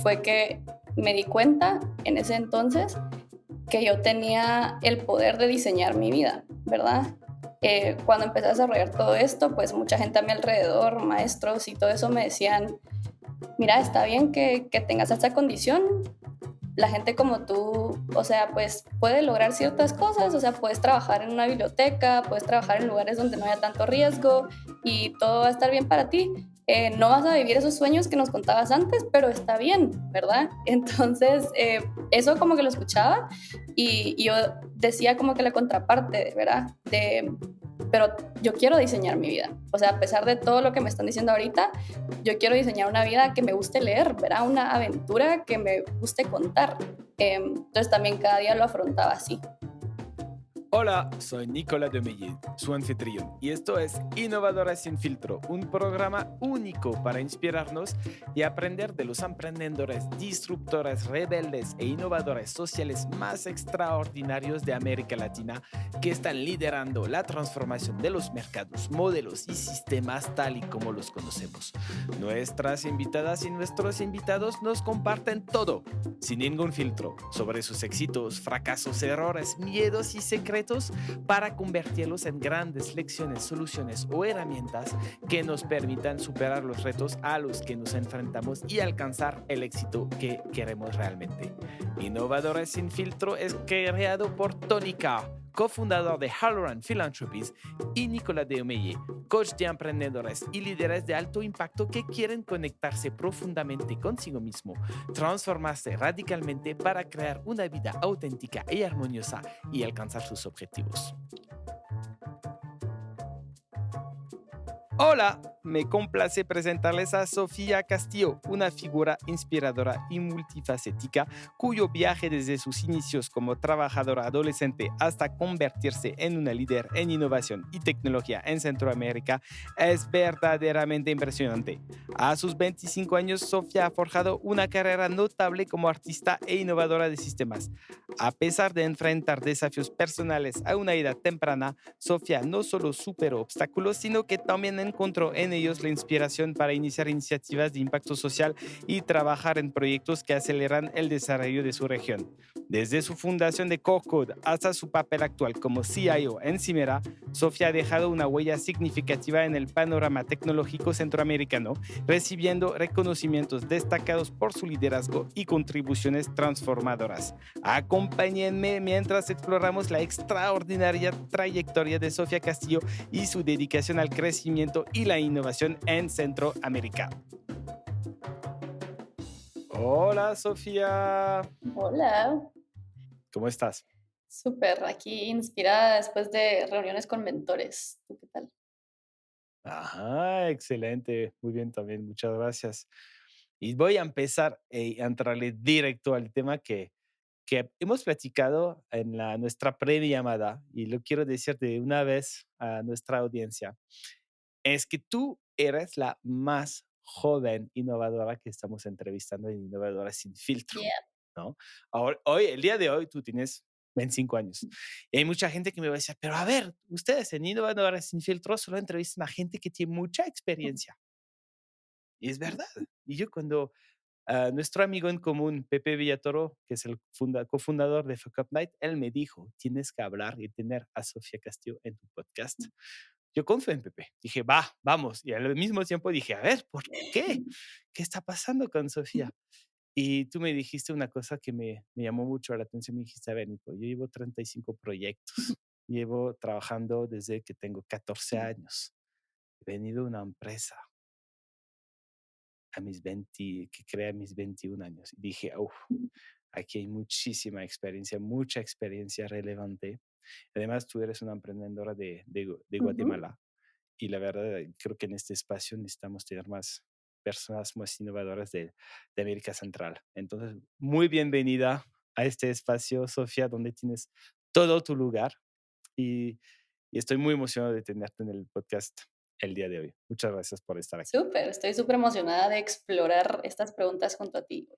fue que me di cuenta en ese entonces que yo tenía el poder de diseñar mi vida, ¿verdad? Cuando empecé a desarrollar todo esto, pues mucha gente a mi alrededor, maestros y todo eso me decían, mira, está bien que tengas esta condición, la gente como tú, o sea, pues puede lograr ciertas cosas, o sea, puedes trabajar en una biblioteca, puedes trabajar en lugares donde no haya tanto riesgo y todo va a estar bien para ti. No vas a vivir esos sueños que nos contabas antes, pero está bien, ¿verdad? Entonces, eso como que lo escuchaba y yo decía como que la contraparte, ¿verdad? Pero yo quiero diseñar mi vida. O sea, a pesar de todo lo que me están diciendo ahorita, yo quiero diseñar una vida que me guste leer, ¿verdad? Una aventura que me guste contar. Entonces también cada día lo afrontaba así. Hola, soy Nicolas Demeye, su anfitrión, y esto es Innovadoras sin filtro, un programa único para inspirarnos y aprender de los emprendedores, disruptores, rebeldes e innovadores sociales más extraordinarios de América Latina que están liderando la transformación de los mercados, modelos y sistemas tal y como los conocemos. Nuestras invitadas y nuestros invitados nos comparten todo, sin ningún filtro, sobre sus éxitos, fracasos, errores, miedos y secretos para convertirlos en grandes lecciones, soluciones o herramientas que nos permitan superar los retos a los que nos enfrentamos y alcanzar el éxito que queremos realmente. Innovadores sin filtro es creado por Tony Carr, cofundador de Halloran Philanthropies, y Nicolas Deomeye, coach de emprendedores y líderes de alto impacto que quieren conectarse profundamente consigo mismo, transformarse radicalmente para crear una vida auténtica y armoniosa y alcanzar sus objetivos. Hola, me complace presentarles a Sofía Castillo, una figura inspiradora y multifacética cuyo viaje desde sus inicios como trabajadora adolescente hasta convertirse en una líder en innovación y tecnología en Centroamérica es verdaderamente impresionante. A sus 25 años, Sofía ha forjado una carrera notable como artista e innovadora de sistemas. A pesar de enfrentar desafíos personales a una edad temprana, Sofía no solo superó obstáculos, sino que también encontró en ellos la inspiración para iniciar iniciativas de impacto social y trabajar en proyectos que aceleran el desarrollo de su región. Desde su fundación de CoreCode hasta su papel actual como CIO en Cimera, Sofía ha dejado una huella significativa en el panorama tecnológico centroamericano, recibiendo reconocimientos destacados por su liderazgo y contribuciones transformadoras. Acompáñenme mientras exploramos la extraordinaria trayectoria de Sofía Castillo y su dedicación al crecimiento y la innovación en Centroamérica. Hola Sofía, Hola, ¿cómo estás? súper, aquí inspirada después de reuniones con mentores. ¿Tú qué tal? Ajá, excelente, muy bien también, muchas gracias. Y voy a empezar a entrarle directo al tema que hemos platicado en nuestra pre-llamada y lo quiero decir de una vez a nuestra audiencia. Es que tú eres la más joven innovadora que estamos entrevistando en Innovadoras sin filtro, Yeah. ¿no? Ahora, hoy, el día de hoy, tú tienes 25 años. Y hay mucha gente que me va a decir, pero a ver, ustedes en Innovadoras sin filtro solo entrevistan a gente que tiene mucha experiencia. Y es verdad. Y yo cuando nuestro amigo en común, Pepe Villatoro, que es el cofundador de Fuck Up Night, él me dijo, tienes que hablar y tener a Sofía Castillo en tu podcast. Yo confío en Pepe. Dije, va, vamos. Y al mismo tiempo dije, a ver, ¿por qué? ¿Qué está pasando con Sofía? Y tú me dijiste una cosa que me llamó mucho la atención. Me dijiste, a ver, Nico, yo llevo 35 proyectos. Llevo trabajando desde que tengo 14 años. He venido a una empresa a mis 20, que creé a mis 21 años. Y dije, uff, aquí hay muchísima experiencia, mucha experiencia relevante. Además, tú eres una emprendedora de Ujú. Guatemala y la verdad creo que en este espacio necesitamos tener más personas más innovadoras de América Central. Entonces, muy bienvenida a este espacio, Sofía, donde tienes todo tu lugar y, y estoy muy emocionado de tenerte en el podcast el día de hoy. Muchas gracias por estar aquí. Súper, estoy súper emocionada de explorar estas preguntas junto a ti.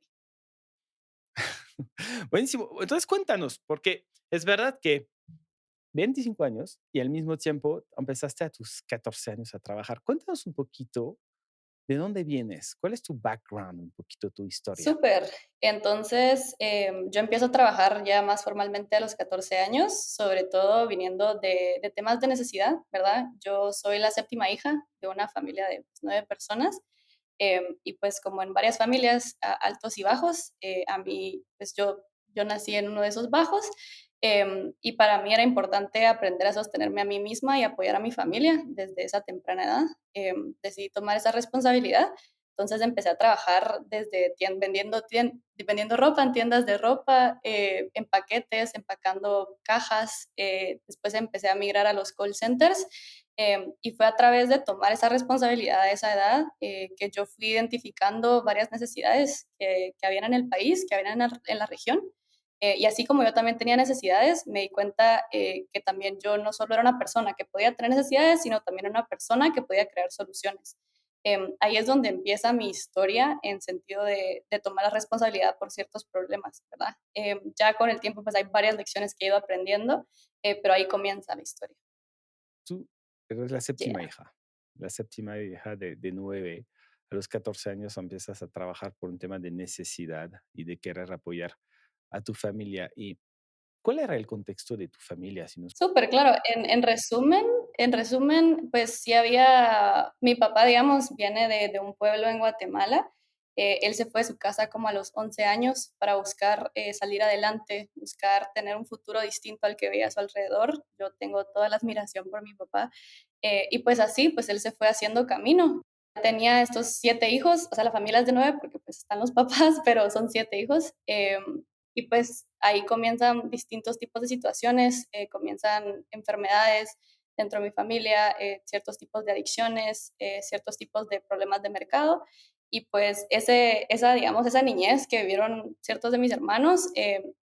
Buenísimo. Entonces, cuéntanos, porque es verdad que 25 años y al mismo tiempo empezaste a tus 14 años a trabajar. Cuéntanos un poquito ¿De dónde vienes? ¿Cuál es tu background, un poquito tu historia? Súper. Entonces, yo empiezo a trabajar ya más formalmente a los 14 años, sobre todo viniendo de temas de necesidad, ¿verdad? Yo soy la séptima hija de una familia de 9 personas, y pues como en varias familias, altos y bajos, a mí, pues yo nací en uno de esos bajos, y para mí era importante aprender a sostenerme a mí misma y apoyar a mi familia desde esa temprana edad. Decidí tomar esa responsabilidad, entonces empecé a trabajar desde vendiendo ropa en tiendas de ropa, en paquetes, empacando cajas. Después empecé a migrar a los call centers, y fue a través de tomar esa responsabilidad a esa edad, que yo fui identificando varias necesidades que habían en el país, que habían en la región. Y así como yo también tenía necesidades, me di cuenta que también yo no solo era una persona que podía tener necesidades, sino también una persona que podía crear soluciones. Ahí es donde empieza mi historia en sentido de tomar la responsabilidad por ciertos problemas, ¿verdad? Ya con el tiempo pues hay varias lecciones que he ido aprendiendo, pero ahí comienza la historia. Tú eres Yeah. la séptima hija de 9. A los 14 años empiezas a trabajar por un tema de necesidad y de querer apoyar a tu familia. ¿Y cuál era el contexto de tu familia? Si nos... Súper, claro. En resumen, pues sí había mi papá, digamos, viene de un pueblo en Guatemala. Él se fue de su casa como a los 11 años para buscar, salir adelante, buscar tener un futuro distinto al que veía a su alrededor. Yo tengo toda la admiración por mi papá. Y pues así, pues él se fue haciendo camino. Tenía estos 7 hijos, o sea, la familia es de 9 porque pues están los papás, pero son 7 hijos. Y pues ahí comienzan distintos tipos de situaciones, comienzan enfermedades dentro de mi familia, ciertos tipos de adicciones, ciertos tipos de problemas de mercado. Y pues digamos, esa niñez que vivieron ciertos de mis hermanos,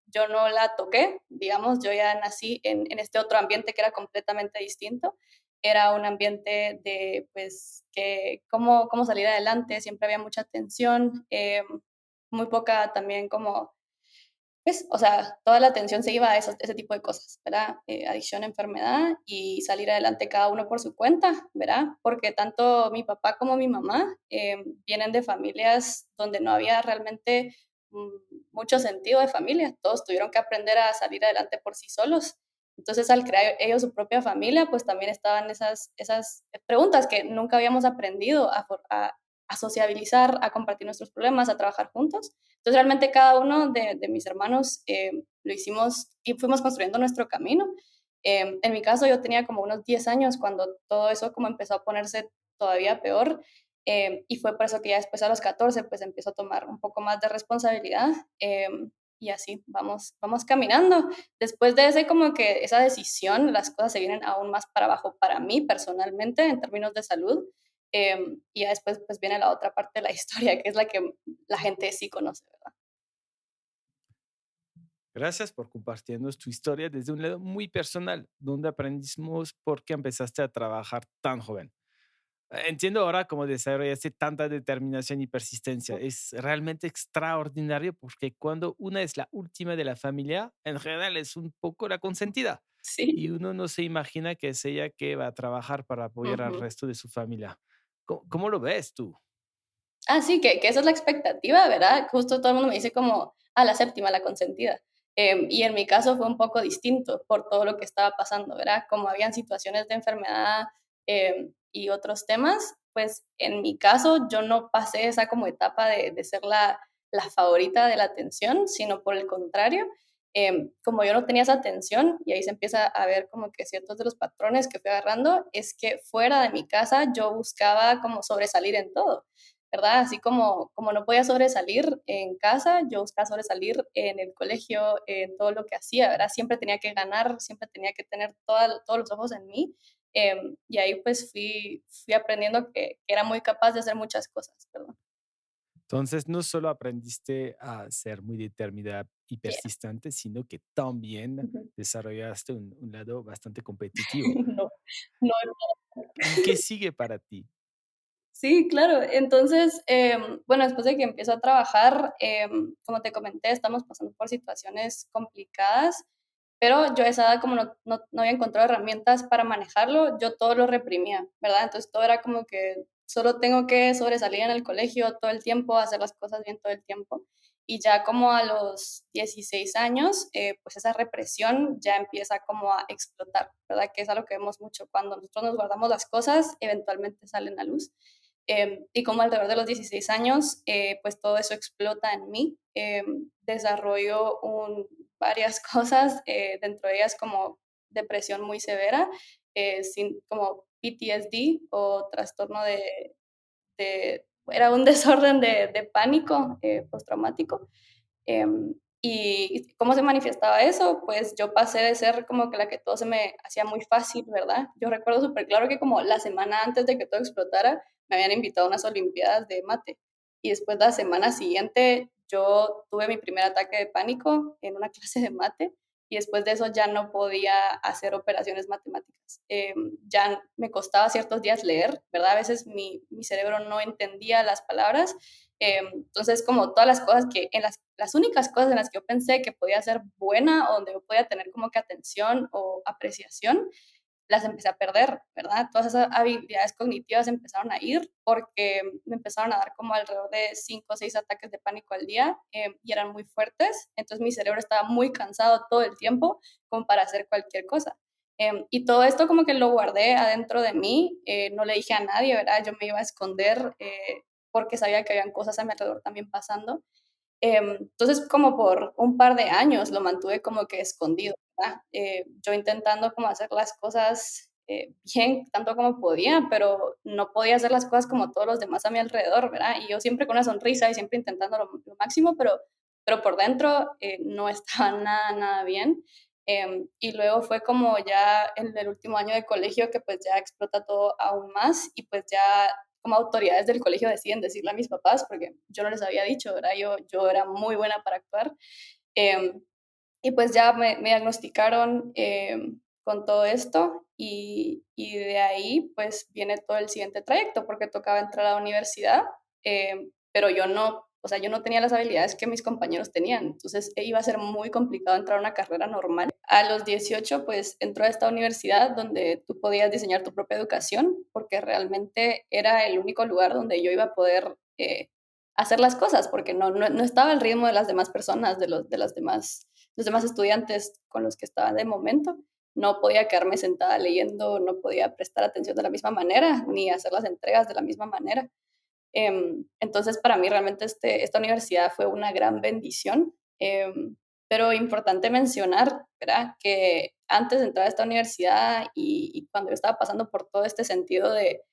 yo no la toqué, digamos, yo ya nací en este otro ambiente que era completamente distinto. Era un ambiente de, pues, que cómo salir adelante, siempre había mucha tensión, muy poca también como pues, o sea, toda la atención se iba a ese tipo de cosas, ¿verdad? Adicción, enfermedad y salir adelante cada uno por su cuenta, ¿verdad? Porque tanto mi papá como mi mamá vienen de familias donde no había realmente mm, mucho sentido de familia. Todos tuvieron que aprender a salir adelante por sí solos. Entonces, al crear ellos su propia familia, pues también estaban esas preguntas que nunca habíamos aprendido a sociabilizar, a compartir nuestros problemas, a trabajar juntos. Entonces, realmente cada uno de mis hermanos lo hicimos y fuimos construyendo nuestro camino. En mi caso, yo tenía como unos 10 años cuando todo eso como empezó a ponerse todavía peor. Y fue por eso que ya después a los 14 pues empiezo a tomar un poco más de responsabilidad. Y así vamos caminando. Después de ese como que esa decisión, las cosas se vienen aún más para abajo para mí personalmente en términos de salud. Y ya después pues viene la otra parte de la historia, que es la que la gente sí conoce, ¿verdad? Gracias por compartirnos tu historia desde un lado muy personal, donde aprendimos por qué empezaste a trabajar tan joven. Entiendo ahora cómo desarrollaste tanta determinación y persistencia. Es realmente extraordinario porque cuando una es la última de la familia, en general es un poco la consentida Sí. y uno no se imagina que es ella que va a trabajar para apoyar al Ujú. resto de su familia. ¿Cómo lo ves tú? Ah, sí, que esa es la expectativa, ¿verdad? Justo todo el mundo me dice como, la séptima, la consentida. Y en mi caso fue un poco distinto por todo lo que estaba pasando, ¿verdad? Como habían situaciones de enfermedad, y otros temas, pues en mi caso yo no pasé esa como etapa de ser la favorita de la atención, sino por el contrario, como yo no tenía esa atención, y ahí se empieza a ver como que ciertos de los patrones que fui agarrando, es que fuera de mi casa yo buscaba como sobresalir en todo. ¿Verdad? Así como no podía sobresalir en casa, yo buscaba sobresalir en el colegio, en todo lo que hacía, ¿verdad? Siempre tenía que ganar, siempre tenía que tener todos los ojos en mí. Y ahí pues fui aprendiendo que era muy capaz de hacer muchas cosas, ¿verdad? Entonces, no solo aprendiste a ser muy determinada y Yeah. persistente, sino que también Ujú. desarrollaste un lado bastante competitivo. No, no. ¿Y qué sigue para ti? Sí, claro. Entonces, bueno, después de que empiezo a trabajar, como te comenté, estamos pasando por situaciones complicadas, pero yo a esa edad como no había encontrado herramientas para manejarlo, yo todo lo reprimía, ¿verdad? Entonces todo era como que solo tengo que sobresalir en el colegio todo el tiempo, hacer las cosas bien todo el tiempo. Y ya como a los 16 años, pues esa represión ya empieza como a explotar, ¿verdad? Que es algo que vemos mucho cuando nosotros nos guardamos las cosas, eventualmente salen a luz. Y como alrededor de los 16 años, pues todo eso explota en mí. Desarrollo varias cosas, dentro de ellas como depresión muy severa, como PTSD o trastorno era un desorden de pánico postraumático. ¿Y cómo se manifestaba eso? Pues yo pasé de ser como que la que todo se me hacía muy fácil, ¿verdad? Yo recuerdo súper claro que como la semana antes de que todo explotara, me habían invitado a unas olimpiadas de mate. Y después la semana siguiente yo tuve mi primer ataque de pánico en una clase de mate y después de eso ya no podía hacer operaciones matemáticas. Ya me costaba ciertos días leer, ¿verdad? A veces mi cerebro no entendía las palabras. Entonces, como todas las cosas las únicas cosas en las que yo pensé que podía ser buena o donde yo podía tener como que atención o apreciación, las empecé a perder, ¿verdad? Todas esas habilidades cognitivas empezaron a ir porque me empezaron a dar como alrededor de 5 o 6 ataques de pánico al día y eran muy fuertes. Entonces mi cerebro estaba muy cansado todo el tiempo como para hacer cualquier cosa. Y todo esto como que lo guardé adentro de mí, no le dije a nadie, ¿verdad? Yo me iba a esconder porque sabía que habían cosas a mi alrededor también pasando. Entonces, como por un par de años lo mantuve como que escondido, ¿verdad? Yo intentando como hacer las cosas bien, tanto como podía, pero no podía hacer las cosas como todos los demás a mi alrededor, ¿verdad? Y yo siempre con una sonrisa y siempre intentando lo máximo, pero por dentro no estaba nada, nada bien. Y luego fue como ya en el último año de colegio que pues ya explota todo aún más y pues ya como autoridades del colegio deciden decirle a mis papás, porque yo no les había dicho, ¿verdad? Yo era muy buena para actuar. Eh, y pues ya me diagnosticaron con todo esto y de ahí pues viene todo el siguiente trayecto porque tocaba entrar a la universidad, pero yo no, o sea, yo no tenía las habilidades que mis compañeros tenían, entonces iba a ser muy complicado entrar a una carrera normal. A los 18 pues entró a esta universidad donde tú podías diseñar tu propia educación porque realmente era el único lugar donde yo iba a poder hacer las cosas porque no estaba al ritmo de las demás personas, de los demás estudiantes con los que estaba de momento. No podía quedarme sentada leyendo, no podía prestar atención de la misma manera, ni hacer las entregas de la misma manera. Entonces, para mí realmente esta universidad fue una gran bendición, pero importante mencionar, ¿verdad? Que antes de entrar a esta universidad y cuando yo estaba pasando por todo este sentido de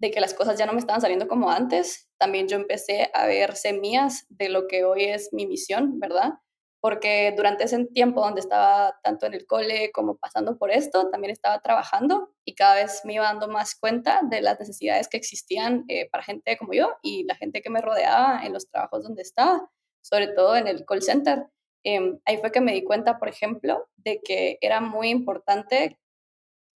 que las cosas ya no me estaban saliendo como antes, también yo empecé a ver semillas de lo que hoy es mi misión, ¿verdad? Porque durante ese tiempo donde estaba tanto en el cole como pasando por esto, también estaba trabajando y cada vez me iba dando más cuenta de las necesidades que existían para gente como yo y la gente que me rodeaba en los trabajos donde estaba, sobre todo en el call center. Ahí fue que me di cuenta, por ejemplo, de que era muy importante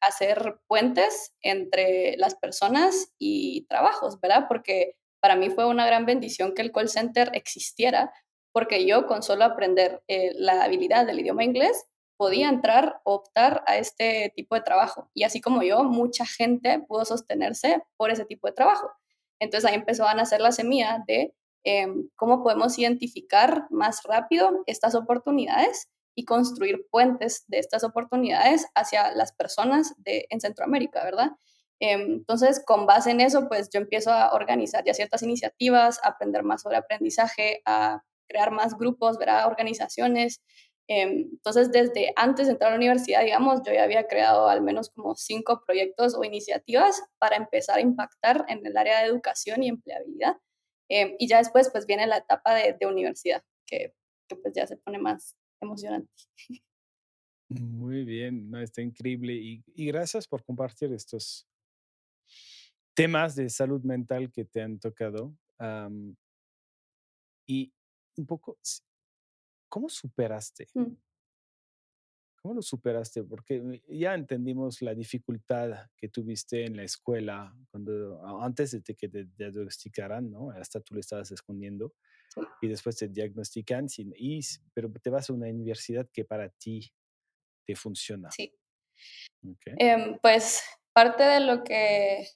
hacer puentes entre las personas y trabajos, ¿verdad? Porque para mí fue una gran bendición que el call center existiera, porque yo con solo aprender la habilidad del idioma inglés podía entrar o optar a este tipo de trabajo. Y así como yo, mucha gente pudo sostenerse por ese tipo de trabajo. Entonces ahí empezó a nacer la semilla de cómo podemos identificar más rápido estas oportunidades y construir puentes de estas oportunidades hacia las personas en Centroamérica, ¿verdad? Entonces, con base en eso, pues yo empiezo a organizar ya ciertas iniciativas, a aprender más sobre aprendizaje, a crear más grupos, ¿verdad? Organizaciones. Entonces, desde antes de entrar a la universidad, digamos, yo ya había creado al menos como 5 proyectos o iniciativas para empezar a impactar en el área de educación y empleabilidad. Y ya después, pues viene la etapa de universidad, que pues ya se pone más emocionante. Muy bien, no, está increíble y gracias por compartir estos temas de salud mental que te han tocado. Y un poco, ¿cómo superaste? Mm, ¿Cómo lo superaste? Porque ya entendimos la dificultad que tuviste en la escuela cuando antes de que te diagnosticaran, ¿no? Hasta tú le estabas escondiendo sí, y después te diagnostican, pero te vas a una universidad que para ti te funciona. sí. ¿Ok? Pues parte de lo que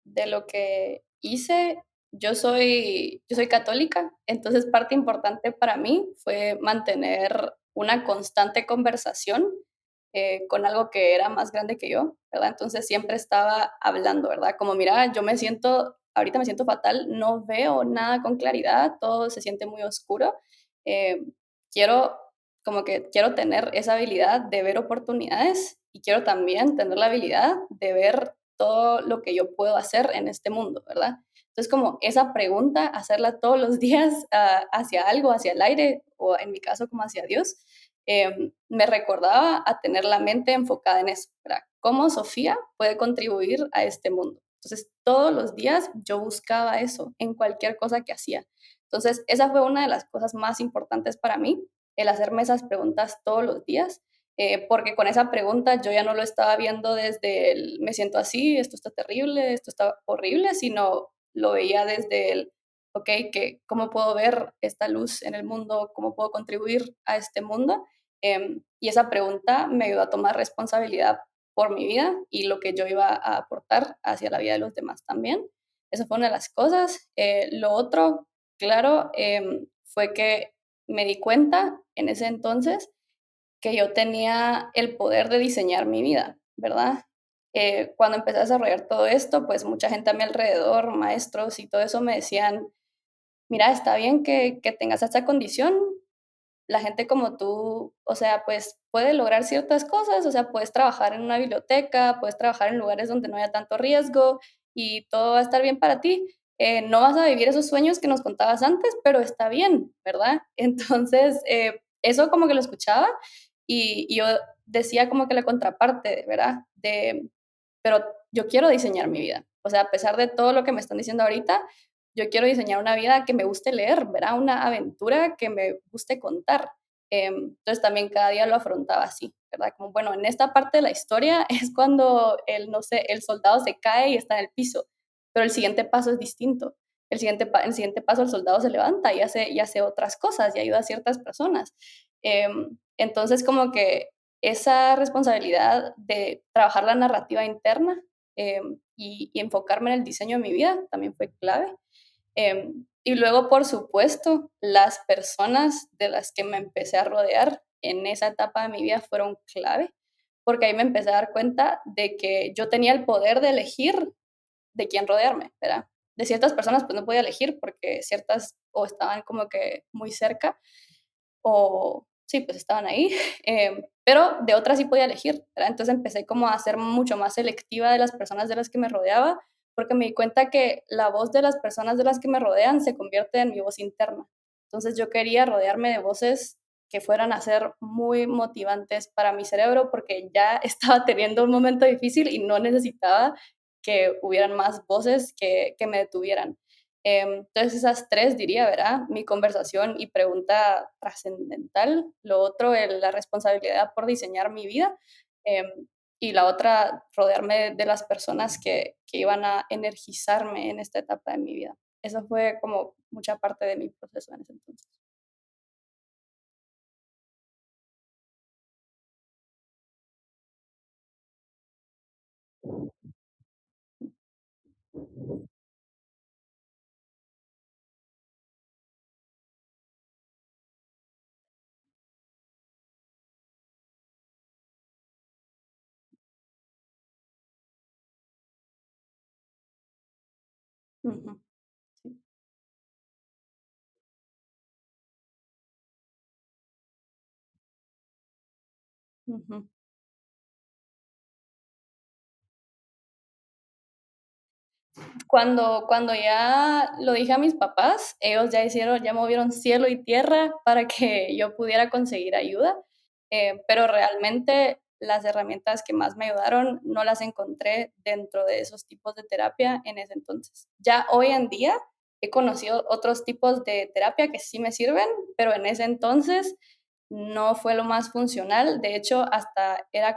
de lo que hice, yo soy católica, entonces parte importante para mí fue mantener una constante conversación, con algo que era más grande que yo, ¿verdad? Entonces siempre estaba hablando, ¿verdad? Como: "Mira, ahorita me siento fatal, no veo nada con claridad, todo se siente muy oscuro, eh, quiero quiero tener esa habilidad de ver oportunidades y quiero también tener la habilidad de ver todo lo que yo puedo hacer en este mundo, ¿verdad? Entonces, como esa pregunta, hacerla todos los días hacia algo, hacia el aire, o en mi caso, como hacia Dios, me recordaba a tener la mente enfocada en eso, ¿verdad? ¿Cómo Sofía puede contribuir a este mundo? Entonces, todos los días yo buscaba eso en cualquier cosa que hacía. Entonces, esa fue una de las cosas más importantes para mí, el hacerme esas preguntas todos los días, porque con esa pregunta yo ya no lo estaba viendo desde el me siento así, esto está terrible, esto está horrible, sino lo veía desde el, ok, ¿cómo puedo ver esta luz en el mundo? ¿Cómo puedo contribuir a este mundo? Y esa pregunta me ayudó a tomar responsabilidad por mi vida y lo que yo iba a aportar hacia la vida de los demás también. Esa fue una de las cosas. Lo otro, claro, fue que me di cuenta en ese entonces que yo tenía el poder de diseñar mi vida, ¿verdad? Cuando empecé a desarrollar todo esto, pues mucha gente a mi alrededor, maestros y todo eso me decían, mira, está bien que tengas esta condición, la gente como tú, o sea, pues puede lograr ciertas cosas, o sea, puedes trabajar en una biblioteca, puedes trabajar en lugares donde no haya tanto riesgo y todo va a estar bien para ti. No vas a vivir esos sueños que nos contabas antes, pero está bien, ¿verdad? Entonces, eso como que lo escuchaba y yo decía como que la contraparte, ¿verdad? Pero yo quiero diseñar mi vida. O sea, a pesar de todo lo que me están diciendo ahorita, yo quiero diseñar una vida que me guste leer, ¿verdad? Una aventura que me guste contar. Entonces también cada día lo afrontaba así, ¿verdad? Como, bueno, en esta parte de la historia es cuando no sé, el soldado se cae y está en el piso, pero el siguiente paso es distinto. El siguiente paso el soldado se levanta y hace otras cosas y ayuda a ciertas personas. Entonces como que esa responsabilidad de trabajar la narrativa interna y enfocarme en el diseño de mi vida también fue clave. Y luego, por supuesto, las personas de las que me empecé a rodear en esa etapa de mi vida fueron clave, porque ahí me empecé a dar cuenta de que yo tenía el poder de elegir de quién rodearme, ¿verdad? De ciertas personas pues no podía elegir porque ciertas o estaban como que muy cerca o sí, pues estaban ahí, pero de otras sí podía elegir, ¿verdad? Entonces empecé como a ser mucho más selectiva de las personas de las que me rodeaba, porque me di cuenta que la voz de las personas de las que me rodean se convierte en mi voz interna. Entonces yo quería rodearme de voces que fueran a ser muy motivantes para mi cerebro, porque ya estaba teniendo un momento difícil y no necesitaba que hubieran más voces que me detuvieran. Entonces esas tres diría, ¿verdad? Mi conversación y pregunta trascendental. Lo otro, la responsabilidad por diseñar mi vida. em, y la otra, rodearme de las personas que iban a energizarme en esta etapa de mi vida. Eso fue como mucha parte de mi proceso en ese entonces. Ujú, sí, ujú. Cuando ya lo dije a mis papás, ellos ya movieron cielo y tierra para que yo pudiera conseguir ayuda, pero realmente las herramientas que más me ayudaron no las encontré dentro de esos tipos de terapia en ese entonces. Ya hoy en día he conocido otros tipos de terapia que sí me sirven, pero en ese entonces no fue lo más funcional. De hecho, hasta era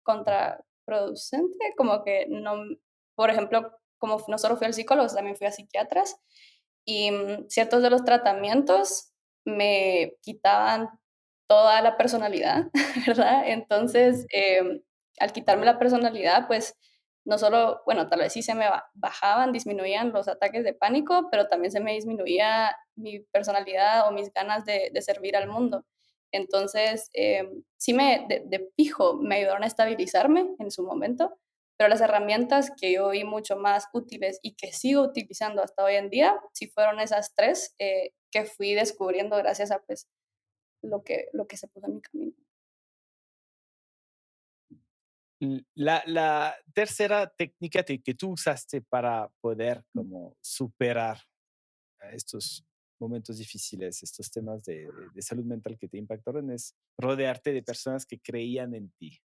contraproducente, como que no, por ejemplo, como no solo fui al psicólogo, también fui a psiquiatras y ciertos de los tratamientos me quitaban toda la personalidad, ¿verdad? Entonces, al quitarme la personalidad, pues no solo, bueno, tal vez sí se me bajaban, disminuían los ataques de pánico, pero también se me disminuía mi personalidad o mis ganas de servir al mundo. Entonces, sí de fijo me ayudaron a estabilizarme en su momento, pero las herramientas que yo vi mucho más útiles y que sigo utilizando hasta hoy en día, sí fueron esas tres que fui descubriendo gracias a pues lo que se puso en mi camino. La tercera técnica que tú usaste para poder como superar a estos momentos difíciles, estos temas de salud mental que te impactaron, es rodearte de personas que creían en ti,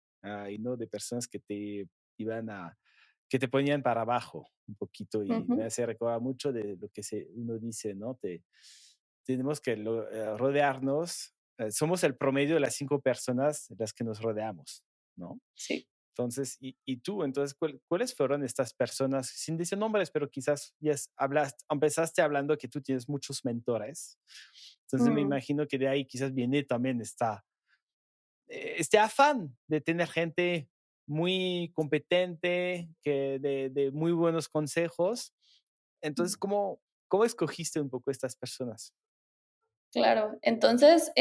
y no de personas que te iban a, que te ponían para abajo un poquito. Y me Ujú, hace recordar mucho de lo que uno dice, ¿no? Tenemos que rodearnos, somos el promedio de las 5 personas de las que nos rodeamos, ¿no? sí. Entonces, y tú, entonces, ¿cuáles fueron estas personas, sin decir nombres, pero quizás ya empezaste hablando que tú tienes muchos mentores? Entonces me Mm, imagino que de ahí quizás viene también este afán de tener gente muy competente, de muy buenos consejos. Entonces, ¿cómo escogiste un poco estas personas? claro. Entonces,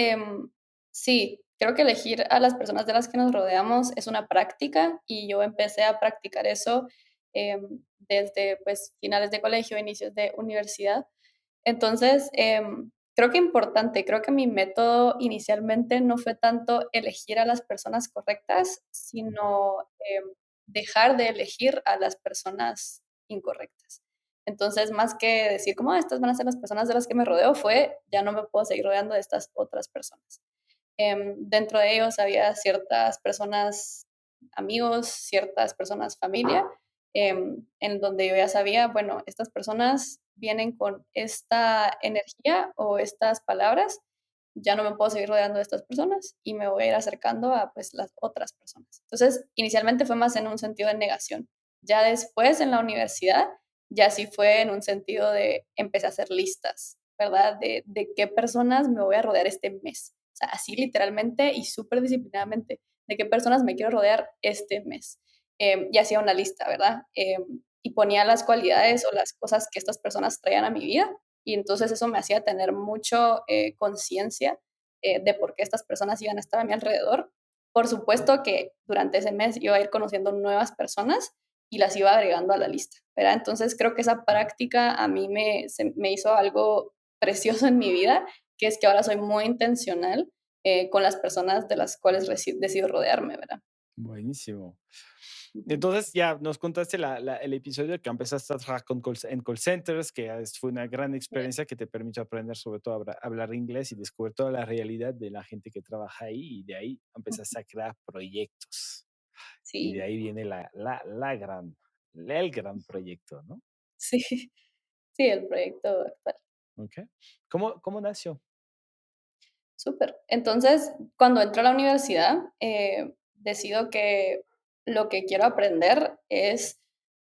sí, creo que elegir a las personas de las que nos rodeamos es una práctica y yo empecé a practicar eso desde pues finales de colegio, inicios de universidad. Entonces, creo que importante, creo que mi método inicialmente no fue tanto elegir a las personas correctas, sino dejar de elegir a las personas incorrectas. Entonces, más que decir como, estas van a ser las personas de las que me rodeo, fue, ya no me puedo seguir rodeando de estas otras personas. Dentro de ellos había ciertas personas, amigos, ciertas personas, familia, en donde yo ya sabía, bueno, estas personas vienen con esta energía o estas palabras, ya no me puedo seguir rodeando de estas personas y me voy a ir acercando a pues las otras personas. Entonces, inicialmente fue más en un sentido de negación. Ya después en la universidad, ya sí fue en un sentido de empecé a hacer listas, ¿verdad? De qué personas me voy a rodear este mes. O sea, así literalmente y súper disciplinadamente, de qué personas me quiero rodear este mes. Y hacía una lista, ¿verdad? Y ponía las cualidades o las cosas que estas personas traían a mi vida. Y entonces eso me hacía tener mucho conciencia de por qué estas personas iban a estar a mi alrededor. Por supuesto que durante ese mes iba a ir conociendo nuevas personas y las iba agregando a la lista, ¿verdad? Entonces creo que esa práctica a mí me hizo algo precioso en mi vida, que es que ahora soy muy intencional con las personas de las cuales decido rodearme, ¿verdad? Buenísimo. Ujú. Entonces ya nos contaste el episodio que empezaste a trabajar en call centers, que fue una gran experiencia que te permitió aprender sobre todo a hablar inglés y descubrir toda la realidad de la gente que trabaja ahí, y de ahí empezaste a crear proyectos. Y de Sí, ahí viene el gran proyecto, ¿no? sí, sí, el proyecto actual. ¿Ok? ¿Cómo nació? Súper. Entonces, cuando entro a la universidad, decido que lo que quiero aprender es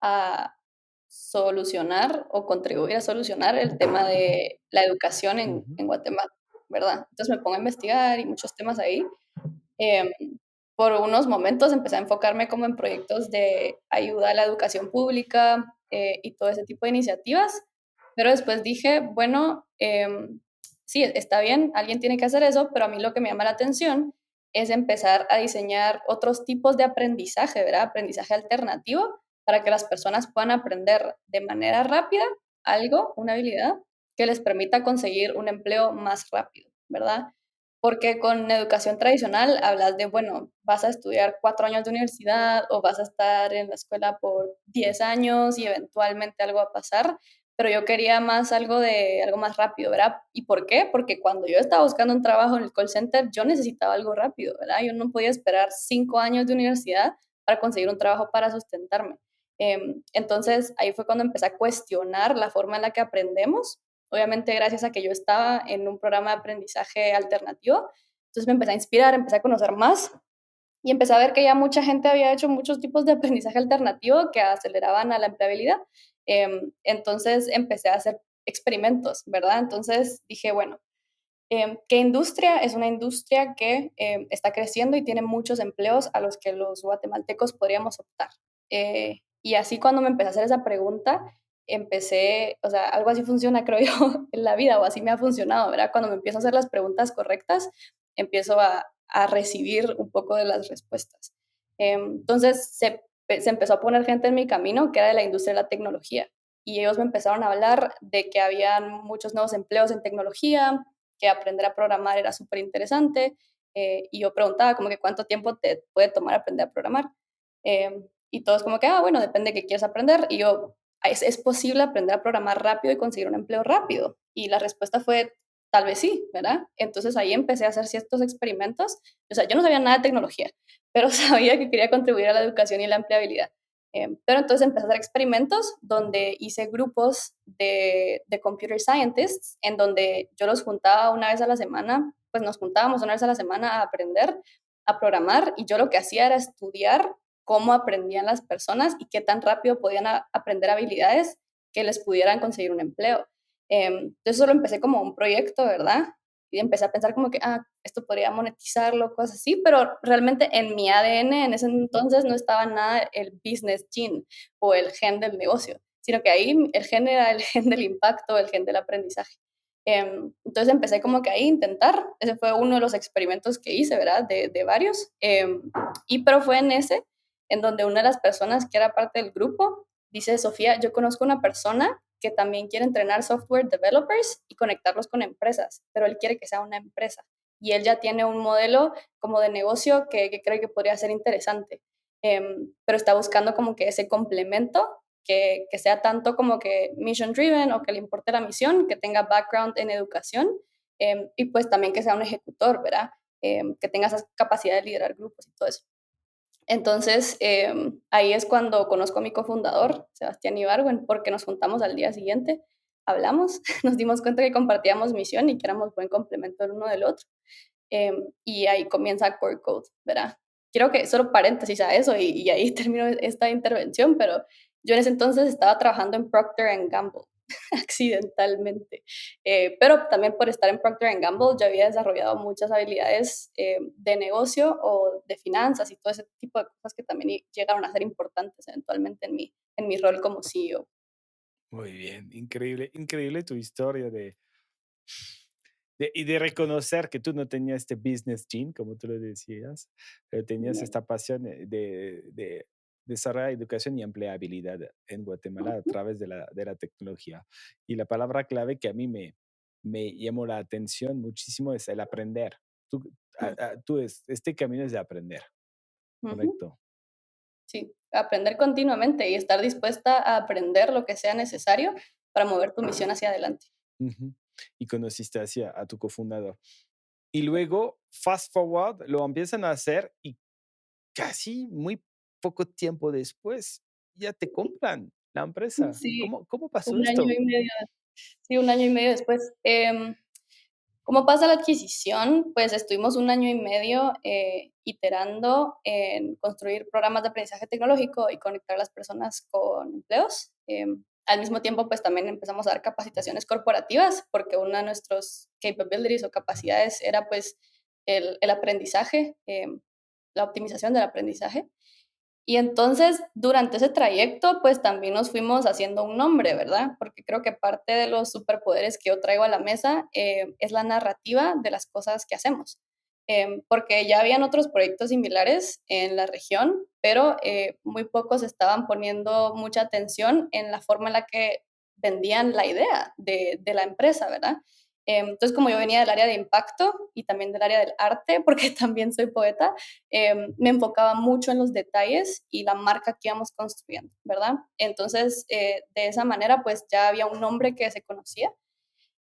a solucionar o contribuir a solucionar el tema de la educación Ujú. en Guatemala, ¿verdad? Entonces me pongo a investigar y muchos temas ahí. Em, por unos momentos empecé a enfocarme como en proyectos de ayuda a la educación pública y todo ese tipo de iniciativas, pero después dije, bueno, sí, está bien, alguien tiene que hacer eso, pero a mí lo que me llama la atención es empezar a diseñar otros tipos de aprendizaje, ¿verdad? Aprendizaje alternativo para que las personas puedan aprender de manera rápida algo, una habilidad que les permita conseguir un empleo más rápido, ¿verdad? Porque con educación tradicional hablas de, bueno, vas a estudiar 4 años de universidad o vas a estar en la escuela por 10 años y eventualmente algo va a pasar, pero yo quería más algo más rápido, ¿verdad? ¿Y por qué? Porque cuando yo estaba buscando un trabajo en el call center, yo necesitaba algo rápido, ¿verdad? Yo no podía esperar 5 años de universidad para conseguir un trabajo para sustentarme. Entonces ahí fue cuando empecé a cuestionar la forma en la que aprendemos, obviamente gracias a que yo estaba en un programa de aprendizaje alternativo. Entonces me empecé a inspirar, empecé a conocer más y empecé a ver que ya mucha gente había hecho muchos tipos de aprendizaje alternativo que aceleraban a la empleabilidad. Entonces empecé a hacer experimentos, ¿verdad? Entonces dije, bueno, ¿qué industria? Es una industria que está creciendo y tiene muchos empleos a los que los guatemaltecos podríamos optar. Y así cuando me empecé a hacer esa pregunta, empecé, o sea, algo así funciona, creo yo, en la vida, o así me ha funcionado, ¿verdad? Cuando me empiezo a hacer las preguntas correctas, empiezo a recibir un poco de las respuestas. Entonces se empezó a poner gente en mi camino que era de la industria de la tecnología y ellos me empezaron a hablar de que habían muchos nuevos empleos en tecnología, que aprender a programar era súper interesante, y yo preguntaba como que cuánto tiempo te puede tomar aprender a programar. Y todos como que, ah, bueno, depende de qué quieres aprender. Y yo, ¿es posible aprender a programar rápido y conseguir un empleo rápido? Y la respuesta fue, tal vez sí, ¿verdad? Entonces ahí empecé a hacer ciertos experimentos. O sea, yo no sabía nada de tecnología, pero sabía que quería contribuir a la educación y la empleabilidad. Pero entonces empecé a hacer experimentos donde hice grupos de computer scientists, en donde yo los juntaba una vez a la semana, pues nos juntábamos una vez a la semana a aprender a programar y yo lo que hacía era estudiar cómo aprendían las personas y qué tan rápido podían aprender habilidades que les pudieran conseguir un empleo. Entonces solo empecé como un proyecto, ¿verdad? Y empecé a pensar como que, ah, esto podría monetizarlo, cosas así, pero realmente en mi ADN en ese entonces no estaba nada el business gene o el gen del negocio, sino que ahí el gen era el gen del impacto, el gen del aprendizaje. Entonces empecé como que ahí a intentar, ese fue uno de los experimentos que hice, ¿verdad? De varios. Pero fue en ese, en donde una de las personas que era parte del grupo dice, Sofía, yo conozco una persona que también quiere entrenar software developers y conectarlos con empresas, pero él quiere que sea una empresa. Y él ya tiene un modelo como de negocio que cree que podría ser interesante, pero está buscando como que ese complemento que sea tanto como que mission driven o que le importe la misión, que tenga background en educación, y pues también que sea un ejecutor, ¿verdad? Que tenga esa capacidad de liderar grupos y todo eso. Entonces, ahí es cuando conozco a mi cofundador, Sebastián Ibargüen, porque nos juntamos al día siguiente, hablamos, nos dimos cuenta que compartíamos misión y que éramos buen complemento el uno del otro. Y ahí comienza Core Code, ¿verdad? Quiero que, solo paréntesis a eso, y ahí termino esta intervención, pero yo en ese entonces estaba trabajando en Procter Gamble, accidentalmente. Pero también por estar en Procter Gamble yo había desarrollado muchas habilidades de negocio o de finanzas y todo ese tipo de cosas que también llegaron a ser importantes eventualmente en mi rol como CEO. Muy bien, increíble, increíble tu historia y de reconocer que tú no tenías este business gene, como tú lo decías, pero tenías Bien. esta pasión de desarrollar educación y empleabilidad en Guatemala a través de la tecnología. Y la palabra clave que a mí me llamó la atención muchísimo es el aprender. Tú, este camino es de aprender, Ujú. ¿correcto? Sí, aprender continuamente y estar dispuesta a aprender lo que sea necesario para mover tu misión hacia adelante. Ujú. Y conociste así a tu cofundador. Y luego, fast forward, lo empiezan a hacer y casi muy poco tiempo después ya te compran la empresa. Sí, ¿Cómo pasó un año esto? y medio, sí, un año y medio después. ¿Cómo pasa la adquisición? Pues estuvimos un año y medio iterando en construir programas de aprendizaje tecnológico y conectar a las personas con empleos. Al mismo tiempo, pues también empezamos a dar capacitaciones corporativas porque una de nuestros capabilities o capacidades era pues el aprendizaje, la optimización del aprendizaje. Y entonces, durante ese trayecto, pues también nos fuimos haciendo un nombre, ¿verdad? Porque creo que parte de los superpoderes que yo traigo a la mesa es la narrativa de las cosas que hacemos. Porque ya habían otros proyectos similares en la región, pero muy pocos estaban poniendo mucha atención en la forma en la que vendían la idea de la empresa, ¿verdad? Entonces, como yo venía del área de impacto y también del área del arte, porque también soy poeta, me enfocaba mucho en los detalles y la marca que íbamos construyendo, ¿verdad? Entonces, de esa manera, pues ya había un nombre que se conocía.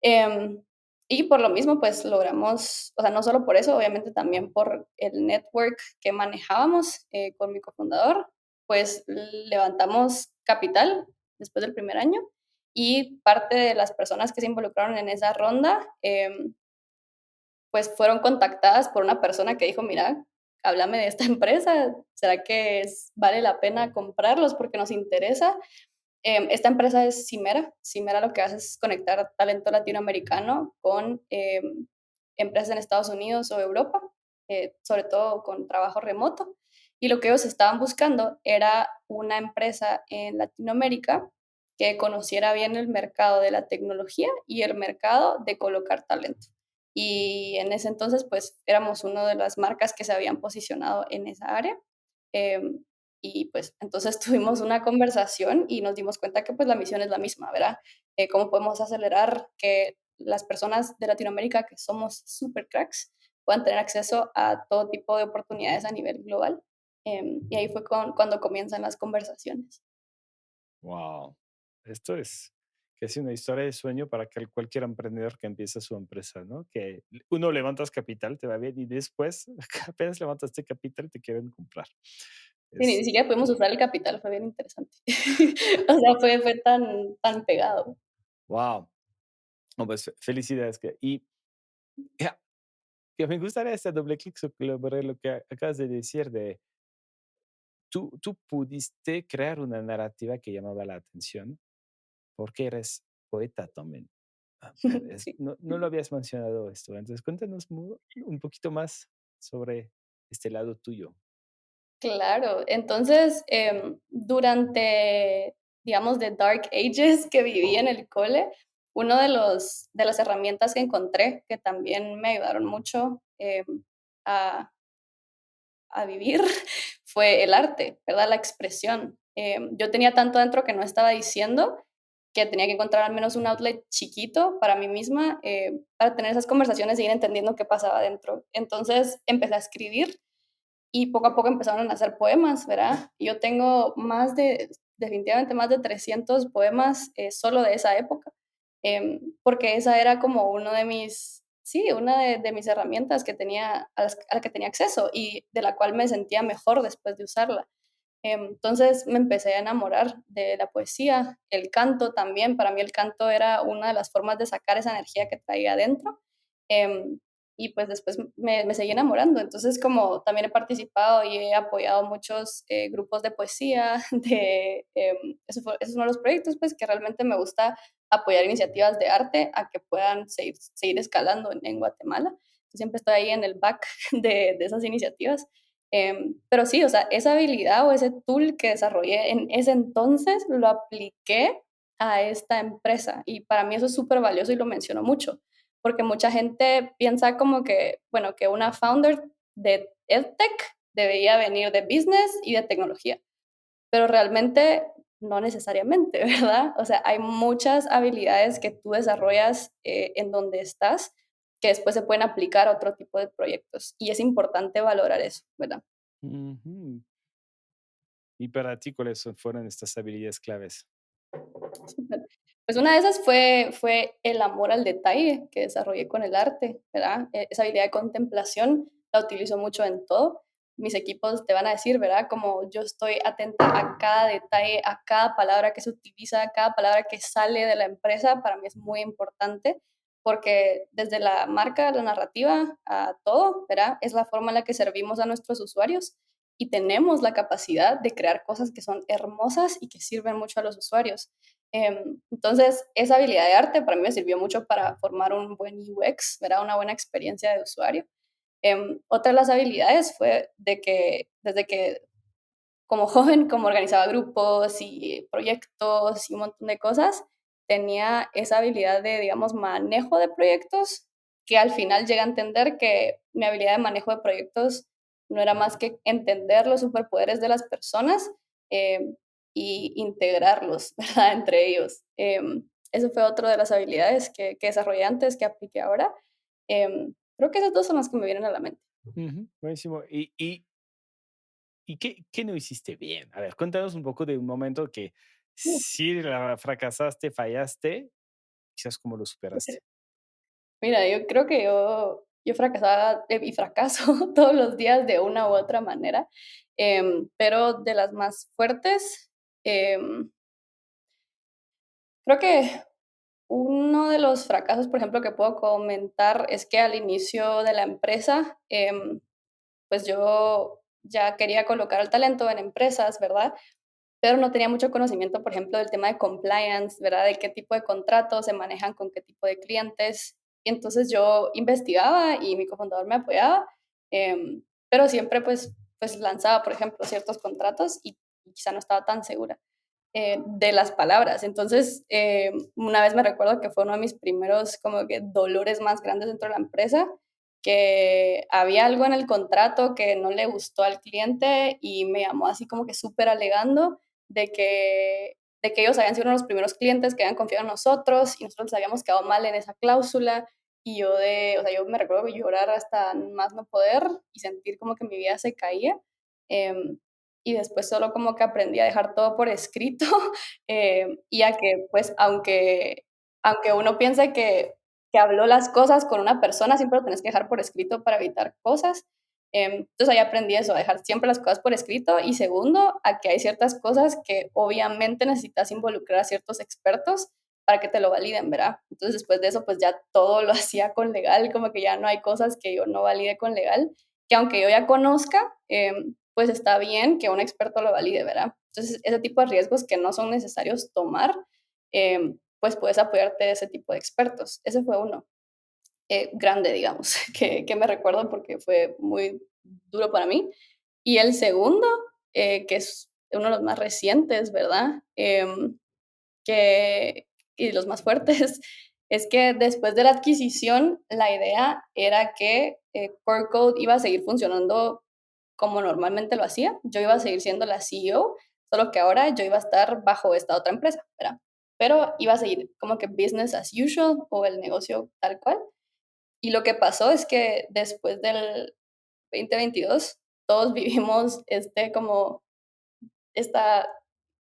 Eh, y por lo mismo, pues logramos, o sea, no solo por eso, obviamente también por el network que manejábamos con mi cofundador, pues levantamos capital después del primer año y parte de las personas que se involucraron en esa ronda, pues fueron contactadas por una persona que dijo, mira, háblame de esta empresa, ¿será que vale la pena comprarlos porque nos interesa? Esta empresa es Cimera. Cimera lo que hace es conectar talento latinoamericano con empresas en Estados Unidos o Europa, sobre todo con trabajo remoto. Y lo que ellos estaban buscando era una empresa en Latinoamérica que conociera bien el mercado de la tecnología y el mercado de colocar talento. Y en ese entonces, pues éramos una de las marcas que se habían posicionado en esa área. Em, y pues entonces tuvimos una conversación y nos dimos cuenta que pues la misión es la misma, ¿verdad? Cómo podemos acelerar que las personas de Latinoamérica, que somos super cracks, puedan tener acceso a todo tipo de oportunidades a nivel global. Y ahí fue cuando comienzan las conversaciones. Wow. Esto es casi una historia de sueño para cualquier emprendedor que empieza su empresa, ¿no? Que uno levantas capital, te va bien y después, apenas levantaste capital, te quieren comprar. Sí, ni Es, siquiera pudimos usar el capital, fue bien interesante. O sea, fue tan pegado. wow. No, pues felicidades. Ya, que me gustaría este doble clic sobre lo que acabas de decir de tú pudiste crear una narrativa que llamaba la atención porque eres poeta también. Sí. No lo habías mencionado esto, entonces cuéntanos un poquito más sobre este lado tuyo. Claro, entonces, durante, digamos, the dark ages que viví en el cole, uno de las herramientas que encontré que también me ayudaron mucho a, a vivir fue el arte, ¿verdad? La expresión. Yo tenía tanto dentro que no estaba diciendo que tenía que encontrar al menos un outlet chiquito para mí misma, para tener esas conversaciones y ir entendiendo qué pasaba dentro. Entonces empecé a escribir y poco a poco empezaron a hacer poemas, ¿verdad? Yo tengo definitivamente más de 300 poemas solo de esa época, porque esa era como uno de mis, sí, una de mis herramientas que tenía, a la que tenía acceso y de la cual me sentía mejor después de usarla. Entonces me empecé a enamorar de la poesía, el canto también. Para mí el canto era una de las formas de sacar esa energía que traía adentro. Em, y pues después me seguí enamorando. Entonces como también he participado y he apoyado muchos grupos de poesía, ese es uno de los proyectos pues que realmente me gusta apoyar iniciativas de arte a que puedan seguir escalando en Guatemala. Siempre estoy ahí en el back de esas iniciativas. Pero sí, o sea, esa habilidad o ese tool que desarrollé en ese entonces lo apliqué a esta empresa y para mí eso es súper valioso y lo menciono mucho, porque mucha gente piensa como que, bueno, que una founder de EdTech debería venir de business y de tecnología, pero realmente no necesariamente, ¿verdad? O sea, hay muchas habilidades que tú desarrollas en donde estás que después se pueden aplicar a otro tipo de proyectos y es importante valorar eso, ¿verdad? Ujú. Y para ti, fueron estas habilidades claves? Súper. Pues una de esas fue el amor al detalle que desarrollé con el arte, ¿verdad? Esa habilidad de contemplación la utilizo mucho en todo. Mis equipos te van a decir, ¿verdad? Como yo estoy atenta a cada detalle, a cada palabra que se utiliza, a cada palabra que sale de la empresa, para mí es muy importante porque desde la marca, la narrativa, a todo, ¿verdad? Es la forma en la que servimos a nuestros usuarios y tenemos la capacidad de crear cosas que son hermosas y que sirven mucho a los usuarios. Entonces, esa habilidad de arte para mí me sirvió mucho para formar un buen UX, ¿verdad? Una buena experiencia de usuario. Otra de las habilidades fue de que desde que como joven, como organizaba grupos y proyectos y un montón de cosas, tenía esa habilidad de, digamos, manejo de proyectos, que al final llega a entender que mi habilidad de manejo de proyectos no era más que entender los superpoderes de las personas eh, y integrarlos, ¿verdad? Entre ellos. Eso fue otra de las habilidades que desarrollé antes, que apliqué ahora. Creo que esas dos son las que me vienen a la mente. Ujú, buenísimo. ¿Y qué no hiciste bien? A ver, cuéntanos un poco de un momento que sí fracasaste, fallaste, quizás cómo lo superaste. Mira, yo creo que yo fracasaba y fracaso todos los días de una u otra manera, pero de las más fuertes, em, creo que uno de los fracasos, por ejemplo, que puedo comentar es que al inicio de la empresa, pues yo ya quería colocar el talento en empresas, ¿verdad? Pero no tenía mucho conocimiento, por ejemplo, del tema de compliance, ¿verdad? De qué tipo de contratos se manejan con qué tipo de clientes. Y entonces yo investigaba y mi cofundador me apoyaba, pero siempre pues pues lanzaba, por ejemplo, ciertos contratos y quizá no estaba tan segura de las palabras. Entonces, una vez me recuerdo que fue uno de mis primeros como que dolores más grandes dentro de la empresa, que había algo en el contrato que no le gustó al cliente y me llamó así como que súper alegando de que ellos habían sido uno de los primeros clientes que habían confiado en nosotros y nosotros les habíamos quedado mal en esa cláusula. Y o sea, yo me recuerdo llorar hasta más no poder y sentir como que mi vida se caía. Em, y después solo como que aprendí a dejar todo por escrito, y a que, pues, aunque uno piense que habló las cosas con una persona, siempre lo tienes que dejar por escrito para evitar cosas. Entonces ahí aprendí eso, a dejar siempre las cosas por escrito. Y segundo, a que hay ciertas cosas que obviamente necesitas involucrar a ciertos expertos para que te lo validen, ¿verdad? Entonces después de eso, pues ya todo lo hacía con legal, como que ya no hay cosas que yo no valide con legal, que aunque yo ya conozca, pues está bien que un experto lo valide, ¿verdad? Entonces ese tipo de riesgos que no son necesarios tomar, pues puedes apoyarte de ese tipo de expertos. Ese fue uno grande, digamos, que me recuerdo porque fue muy duro para mí. Y el segundo, que es uno de los más recientes, ¿verdad? Que, y los más fuertes, es que después de la adquisición, la idea era que Core Code iba a seguir funcionando como normalmente lo hacía. Yo iba a seguir siendo la CEO, solo que ahora yo iba a estar bajo esta otra empresa, ¿verdad? Pero iba a seguir como que business as usual o el negocio tal cual. Y lo que pasó es que después del 2022, todos vivimos como esta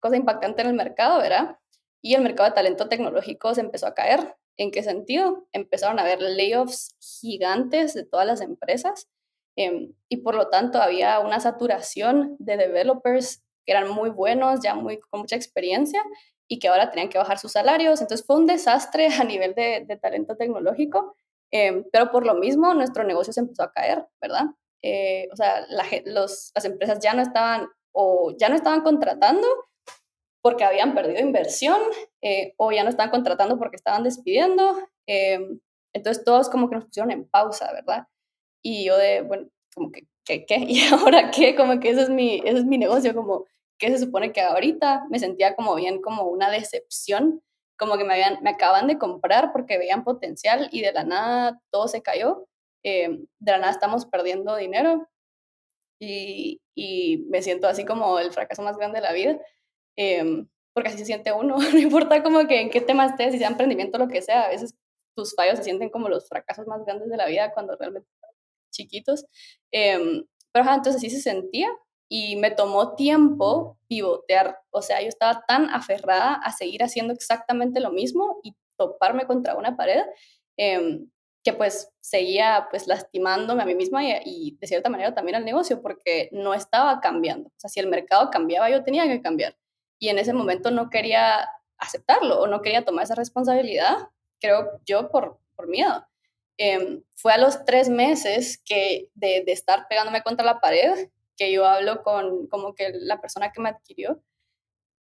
cosa impactante en el mercado, ¿verdad? Y el mercado de talento tecnológico se empezó a caer. ¿En qué sentido? Empezaron a haber layoffs gigantes de todas las empresas y por lo tanto había una saturación de developers que eran muy buenos, ya con mucha experiencia y que ahora tenían que bajar sus salarios. Entonces fue un desastre a nivel de talento tecnológico, pero por lo mismo nuestro negocio se empezó a caer, ¿verdad? O sea, las empresas ya no estaban contratando porque habían perdido inversión o ya no estaban contratando porque estaban despidiendo. Entonces todos como que nos pusieron en pausa, ¿verdad? Y yo bueno, como que, ¿qué? ¿Y ahora qué? Como que ese es mi negocio, como, ¿qué se supone que ahorita? Me sentía como bien, como una decepción, como que me acaban de comprar porque veían potencial y de la nada todo se cayó. De la nada estamos perdiendo dinero y me siento así como el fracaso más grande de la vida, porque así se siente uno, no importa como que en qué tema estés, si sea emprendimiento o lo que sea, a veces tus fallos se sienten como los fracasos más grandes de la vida cuando realmente chiquitos. Pero ajá, entonces así se sentía y me tomó tiempo pivotear. O sea, yo estaba tan aferrada a seguir haciendo exactamente lo mismo y toparme contra una pared, em, que pues seguía pues lastimándome a mí misma y de cierta manera también al negocio porque no estaba cambiando. O sea, si el mercado cambiaba, yo tenía que cambiar. Y en ese momento no quería aceptarlo o no quería tomar esa responsabilidad, creo yo, por miedo. Fue a los 3 meses de estar pegándome contra la pared que yo hablo con como que la persona que me adquirió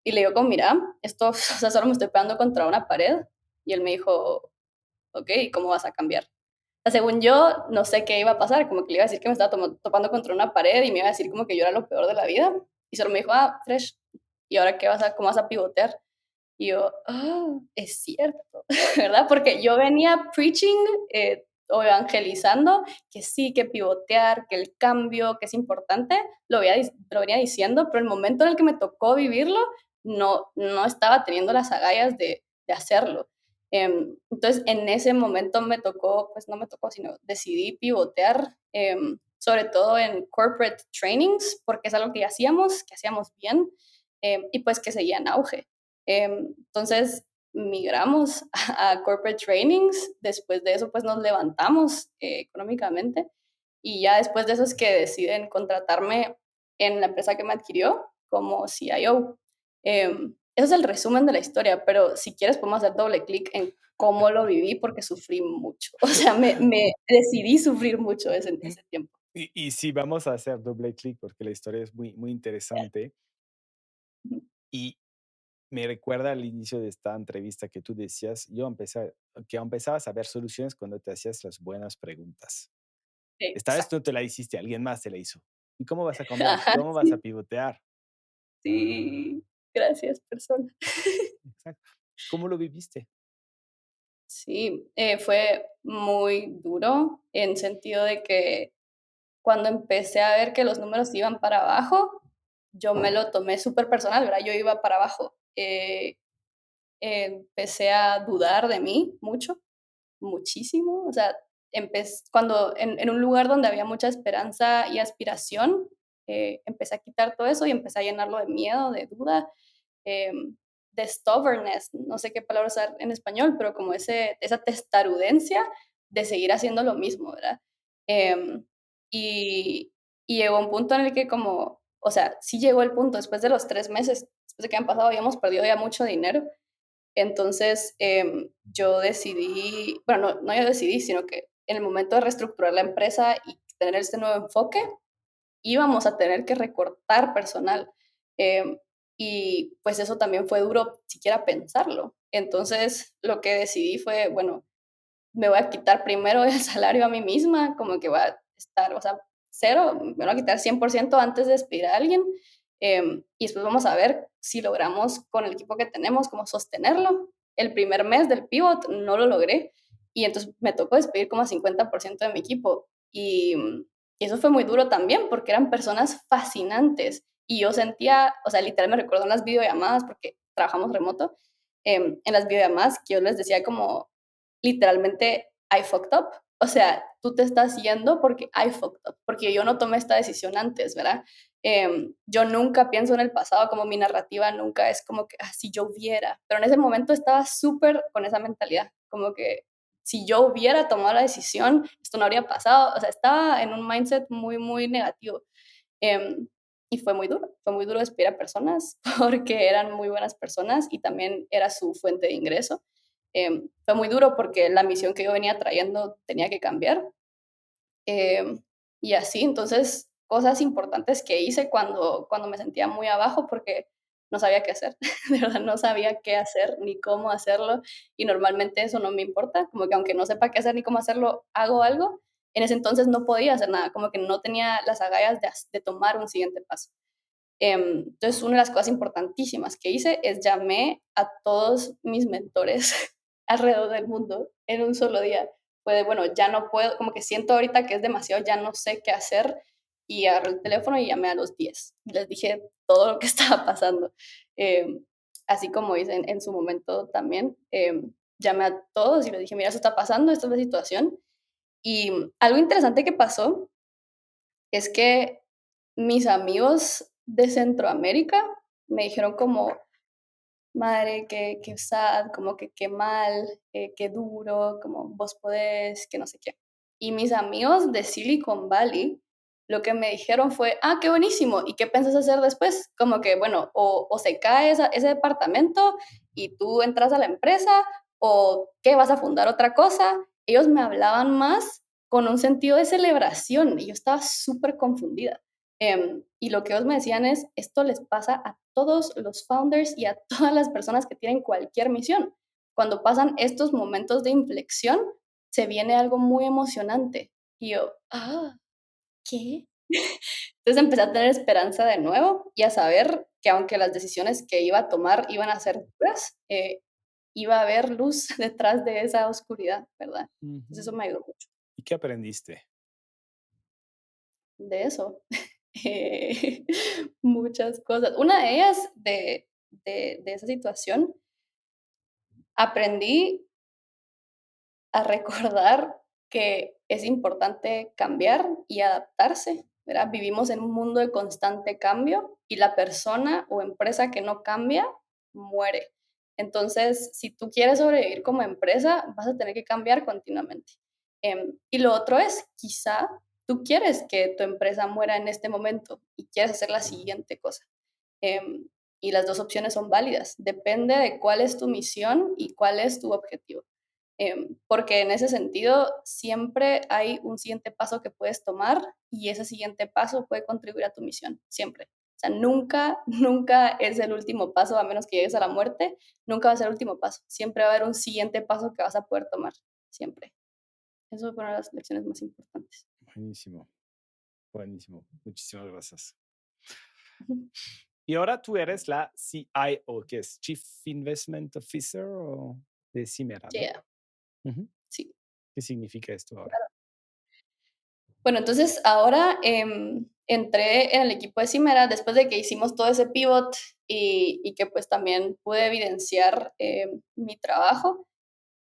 y le digo como, mira, esto, o sea, solo me estoy pegando contra una pared. Y él me dijo, ok, ¿cómo vas a cambiar? O sea, según yo, no sé qué iba a pasar, como que le iba a decir que me estaba topando contra una pared y me iba a decir como que yo era lo peor de la vida. Y solo me dijo, Fresh, ¿y ahora cómo vas a pivotear? Y yo, es cierto, ¿verdad? Porque yo venía preaching o evangelizando que sí, que pivotear, que el cambio, que es importante, lo venía diciendo, pero el momento en el que me tocó vivirlo, no estaba teniendo las agallas de hacerlo. Entonces, en ese momento me tocó, pues no me tocó, sino decidí pivotear, sobre todo en corporate trainings, porque es algo que hacíamos bien, y pues que seguía en auge. Entonces migramos a corporate trainings, después de eso pues nos levantamos económicamente y ya después de eso es que deciden contratarme en la empresa que me adquirió como CIO. Eso es el resumen de la historia, pero si quieres podemos hacer doble clic en cómo lo viví porque sufrí mucho. O sea, me decidí sufrir mucho ese tiempo. Y sí, vamos a hacer doble clic porque la historia es muy, muy interesante y me recuerda al inicio de esta entrevista que tú decías, que empezabas a ver soluciones cuando te hacías las buenas preguntas. Esta vez Exacto. no te la hiciste, alguien más te la hizo. ¿Y cómo vas a cambiar? ¿Cómo vas a Sí, pivotear? sí, gracias, persona. Exacto. ¿Cómo lo viviste? Sí, fue muy duro en sentido de que cuando empecé a ver que los números iban para abajo, yo me lo tomé súper personal, ¿verdad? Yo iba para abajo. Empecé a dudar de mí mucho, muchísimo. O sea, cuando en un lugar donde había mucha esperanza y aspiración, empecé a quitar todo eso y empecé a llenarlo de miedo, de duda, de stubbornness, no sé qué palabra usar en español, pero como esa testarudencia de seguir haciendo lo mismo, ¿verdad? Em, y, y llegó un punto en el que como, o sea, sí llegó el punto, después de los 3 meses, después de que han pasado, habíamos perdido ya mucho dinero. Entonces, yo decidí, bueno, no yo decidí, sino que en el momento de reestructurar la empresa y tener este nuevo enfoque, íbamos a tener que recortar personal. Em, y pues eso también fue duro siquiera pensarlo. Entonces, lo que decidí fue, bueno, me voy a quitar primero el salario a mí misma, como que voy a estar, o sea, cero, me voy a quitar 100% antes de despedir a alguien. Y después vamos a ver si logramos con el equipo que tenemos, como sostenerlo. El primer mes del pivot no lo logré y entonces me tocó despedir como a 50% de mi equipo. Y eso fue muy duro también porque eran personas fascinantes y yo sentía, o sea, literal me recuerdo en las videollamadas porque trabajamos remoto, en las videollamadas que yo les decía como, literalmente, I fucked up. O sea, tú te estás yendo porque I fucked up, porque yo no tomé esta decisión antes, ¿verdad? Yo nunca pienso en el pasado, como mi narrativa nunca es como que, ah, si yo hubiera, pero en ese momento estaba súper con esa mentalidad, como que si yo hubiera tomado la decisión, esto no habría pasado, o sea, estaba en un mindset muy, muy negativo. Em, y fue muy duro despedir a personas porque eran muy buenas personas y también era su fuente de ingreso. Fue muy duro porque la misión que yo venía trayendo tenía que cambiar. Em, y así, entonces, cosas importantes que hice cuando me sentía muy abajo porque no sabía qué hacer, de verdad no sabía qué hacer ni cómo hacerlo y normalmente eso no me importa, como que aunque no sepa qué hacer ni cómo hacerlo, hago algo. En ese entonces no podía hacer nada, como que no tenía las agallas de tomar un siguiente paso. Entonces, una de las cosas importantísimas que hice es llamé a todos mis mentores alrededor del mundo en un solo día. Fue de, bueno, ya no puedo, como que siento ahorita que es demasiado, ya no sé qué hacer. Y agarré el teléfono y llamé a los 10. Y les dije todo lo que estaba pasando. Así como hice en su momento también. Llamé a todos y les dije, mira, eso está pasando, esta es la situación. Y algo interesante que pasó es que mis amigos de Centroamérica me dijeron como, madre, qué sad, como que qué mal, qué duro, como vos podés, que no sé qué. Y mis amigos de Silicon Valley lo que me dijeron fue, ah, qué buenísimo, ¿y qué piensas hacer después? Como que, bueno, o se cae ese departamento y tú entras a la empresa, o qué vas a fundar otra cosa. Ellos me hablaban más con un sentido de celebración y yo estaba súper confundida. Y lo que ellos me decían es, esto les pasa a todos los founders y a todas las personas que tienen cualquier misión. Cuando pasan estos momentos de inflexión, se viene algo muy emocionante. Y yo, ah, ¿qué? Entonces empecé a tener esperanza de nuevo y a saber que aunque las decisiones que iba a tomar iban a ser duras, iba a haber luz detrás de esa oscuridad, ¿verdad? Entonces eso Ujú. me ayudó mucho ¿Y qué aprendiste? de eso. Eh, muchas cosas. Una de ellas, de esa situación, aprendí a recordar que es importante cambiar y adaptarse, ¿verdad? Vivimos en un mundo de constante cambio y la persona o empresa que no cambia muere. Entonces, si tú quieres sobrevivir como empresa, vas a tener que cambiar continuamente. Y lo otro es, quizá tú quieres que tu empresa muera en este momento y quieres hacer la siguiente cosa. Em, y las dos opciones son válidas. Depende de cuál es tu misión y cuál es tu objetivo. Porque en ese sentido siempre hay un siguiente paso que puedes tomar y ese siguiente paso puede contribuir a tu misión, siempre. O sea, nunca, nunca es el último paso, a menos que llegues a la muerte, nunca va a ser el último paso. Siempre va a haber un siguiente paso que vas a poder tomar, siempre. Eso fue una de las lecciones más importantes. Buenísimo. Buenísimo. Muchísimas gracias. Ujú. Y ahora tú eres la CIO, que es Chief Investment Officer o de Cimera, ¿no? Yeah, Ujú. sí. ¿Qué significa esto ahora? Bueno, entonces ahora entré en el equipo de Cimera después de que hicimos todo ese pivot y que pues también pude evidenciar mi trabajo.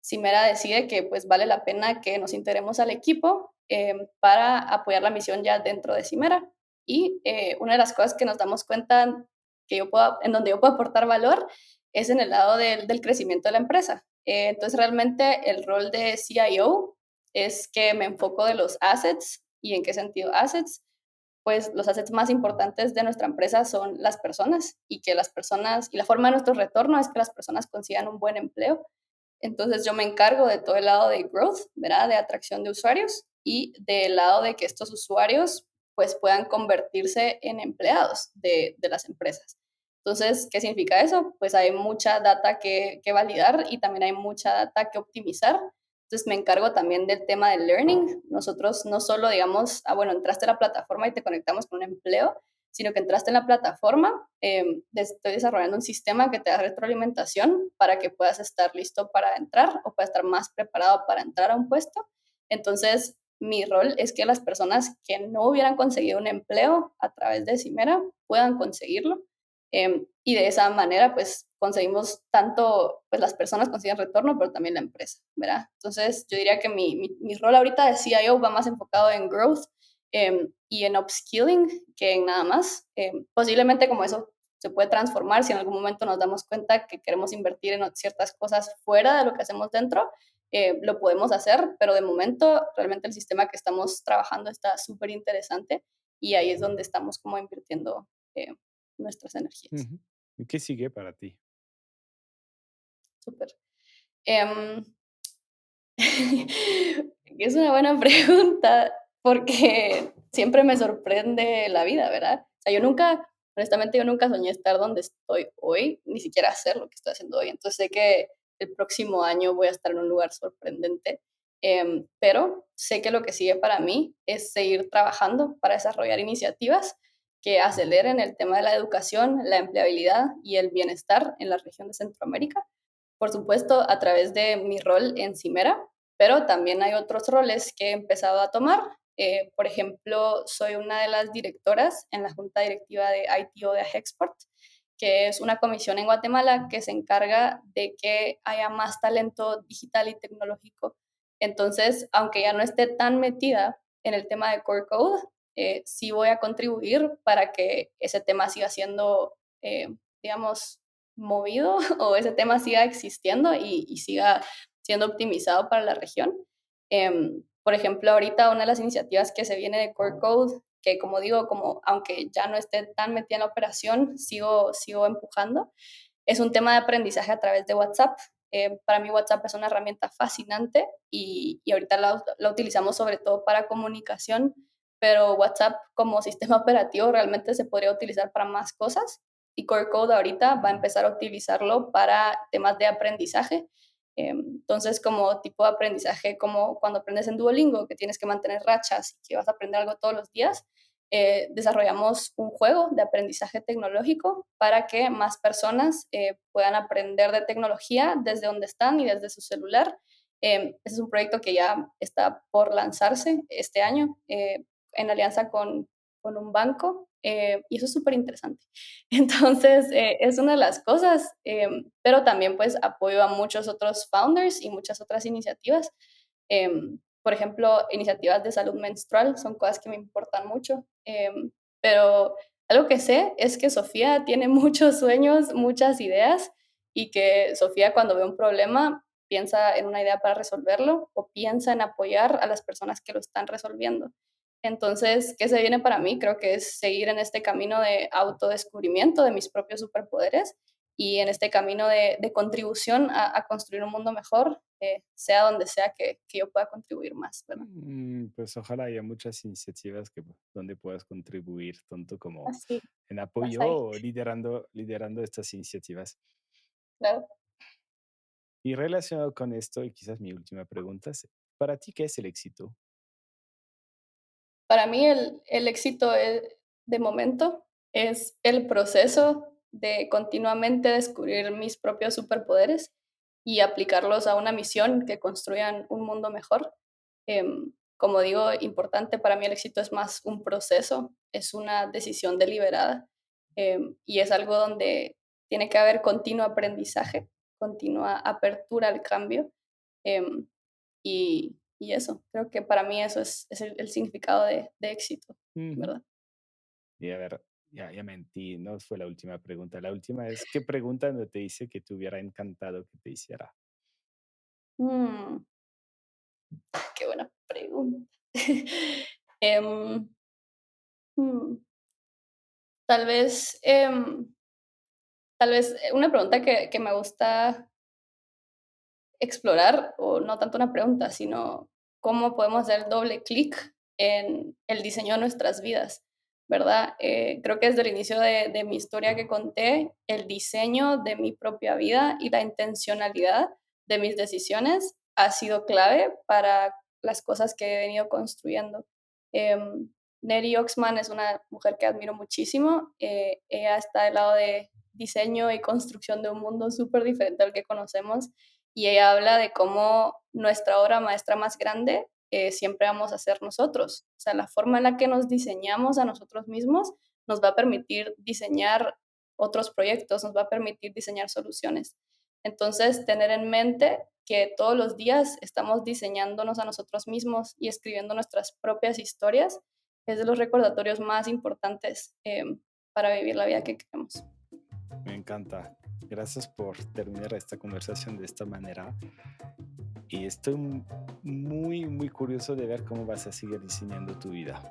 Cimera decide que pues vale la pena que nos integremos al equipo para apoyar la misión ya dentro de Cimera. Y una de las cosas que nos damos cuenta en donde yo puedo aportar valor es en el lado del crecimiento de la empresa. Entonces realmente el rol de CIO es que me enfoco de los assets. ¿Y en qué sentido assets? Pues los assets más importantes de nuestra empresa son las personas y que las personas, y la forma de nuestro retorno es que las personas consigan un buen empleo. Entonces yo me encargo de todo el lado de growth, ¿verdad? De atracción de usuarios y del lado de que estos usuarios pues puedan convertirse en empleados de las empresas. Entonces, ¿qué significa eso? Pues hay mucha data que validar y también hay mucha data que optimizar. Entonces me encargo también del tema del learning. Nosotros no solo digamos, bueno, entraste a la plataforma y te conectamos con un empleo, sino que entraste en la plataforma, estoy desarrollando un sistema que te da retroalimentación para que puedas estar listo para entrar o puedas estar más preparado para entrar a un puesto. Entonces, mi rol es que las personas que no hubieran conseguido un empleo a través de Cimera puedan conseguirlo. Y de esa manera, pues conseguimos tanto, pues las personas consiguen retorno, pero también la empresa, ¿verdad? Entonces, yo diría que mi rol ahorita de CIO va más enfocado en growth y en upskilling que en nada más. Posiblemente como eso se puede transformar si en algún momento nos damos cuenta que queremos invertir en ciertas cosas fuera de lo que hacemos dentro, lo podemos hacer, pero de momento realmente el sistema que estamos trabajando está súper interesante y ahí es donde estamos como invirtiendo nuestras energías. Ujú. ¿Y qué sigue para ti? Súper. Em, es una buena pregunta porque siempre me sorprende la vida, ¿verdad? O sea, honestamente, yo nunca soñé estar donde estoy hoy, ni siquiera hacer lo que estoy haciendo hoy. Entonces sé que el próximo año voy a estar en un lugar sorprendente, pero sé que lo que sigue para mí es seguir trabajando para desarrollar iniciativas que aceleren el tema de la educación, la empleabilidad y el bienestar en la región de Centroamérica. Por supuesto, a través de mi rol en Cimera, pero también hay otros roles que he empezado a tomar. Por ejemplo, soy una de las directoras en la junta directiva de ITO de Agexport, que es una comisión en Guatemala que se encarga de que haya más talento digital y tecnológico. Entonces, aunque ya no esté tan metida en el tema de Core Code, sí voy a contribuir para que ese tema siga siendo, digamos, movido o ese tema siga existiendo y siga siendo optimizado para la región. Por ejemplo, ahorita una de las iniciativas que se viene de Core Code, que como digo, como aunque ya no esté tan metida en la operación, sigo empujando, es un tema de aprendizaje a través de WhatsApp. Para mí WhatsApp es una herramienta fascinante y ahorita la utilizamos sobre todo para comunicación, pero WhatsApp como sistema operativo realmente se podría utilizar para más cosas y Core Code ahorita va a empezar a utilizarlo para temas de aprendizaje. Entonces, como tipo de aprendizaje, como cuando aprendes en Duolingo, que tienes que mantener rachas y que vas a aprender algo todos los días, desarrollamos un juego de aprendizaje tecnológico para que más personas puedan aprender de tecnología desde donde están y desde su celular. Ese es un proyecto que ya está por lanzarse este año en alianza con un banco y eso es súper interesante. Entonces, es una de las cosas, pero también pues apoyo a muchos otros founders y muchas otras iniciativas. Por ejemplo, iniciativas de salud menstrual son cosas que me importan mucho, pero algo que sé es que Sofía tiene muchos sueños, muchas ideas y que Sofía cuando ve un problema piensa en una idea para resolverlo o piensa en apoyar a las personas que lo están resolviendo. Entonces, ¿qué se viene para mí? Creo que es seguir en este camino de autodescubrimiento de mis propios superpoderes y en este camino de contribución a construir un mundo mejor, sea donde sea que yo pueda contribuir más, ¿verdad? Pues ojalá haya muchas iniciativas donde puedas contribuir, tanto como Así, en más apoyo ahí, o liderando estas iniciativas. claro. Y relacionado con esto, y quizás mi última pregunta es, ¿para ti qué es el éxito? Para mí el éxito de momento es el proceso de continuamente descubrir mis propios superpoderes y aplicarlos a una misión que construyan un mundo mejor. Como digo, importante para mí el éxito es más un proceso, es una decisión deliberada, y es algo donde tiene que haber continuo aprendizaje, continua apertura al cambio. em, y eso, creo que para mí eso es el significado de éxito, Ujú. ¿verdad? Y a ver, ya mentí, no fue la última pregunta. La última es, ¿qué pregunta no te hice que te hubiera encantado que te hiciera? Mm, qué buena pregunta. Em, mm, tal vez, una pregunta que me gusta explorar, o no tanto una pregunta, sino cómo podemos hacer doble clic en el diseño de nuestras vidas, ¿verdad? Creo que desde el inicio de mi historia que conté, el diseño de mi propia vida y la intencionalidad de mis decisiones ha sido clave para las cosas que he venido construyendo. Neri Oxman es una mujer que admiro muchísimo. Ella está del lado de diseño y construcción de un mundo súper diferente al que conocemos, y ella habla de cómo nuestra obra maestra más grande siempre vamos a ser nosotros. O sea, la forma en la que nos diseñamos a nosotros mismos nos va a permitir diseñar otros proyectos, nos va a permitir diseñar soluciones. Entonces, tener en mente que todos los días estamos diseñándonos a nosotros mismos y escribiendo nuestras propias historias es de los recordatorios más importantes para vivir la vida que queremos. Me encanta. Gracias por terminar esta conversación de esta manera. Y estoy muy curioso de ver cómo vas a seguir diseñando tu vida.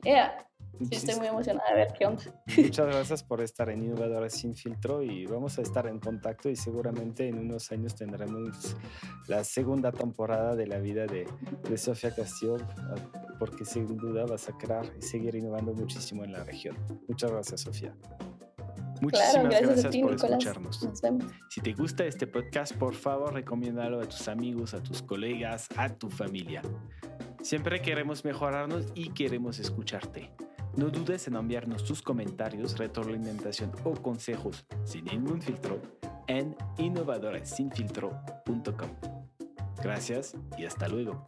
Yeah. Sí, estoy Muchis- muy emocionada de ver qué onda. Muchas gracias por estar en Innovadoras Sin Filtro y vamos a estar en contacto y seguramente en unos años tendremos la segunda temporada de la vida de Sofía Castillo, porque sin duda vas a crear y seguir innovando muchísimo en la región. Muchas gracias, Sofía. Claro, Muchísimas gracias a gracias ti, por Nicolás. escucharnos. Nos vemos. Si te gusta este podcast, por favor, recomiéndalo a tus amigos, a tus colegas, a tu familia. Siempre queremos mejorarnos y queremos escucharte. No dudes en enviarnos tus comentarios, retroalimentación o consejos sin ningún filtro en innovadoresinfiltro.com. Gracias y hasta luego.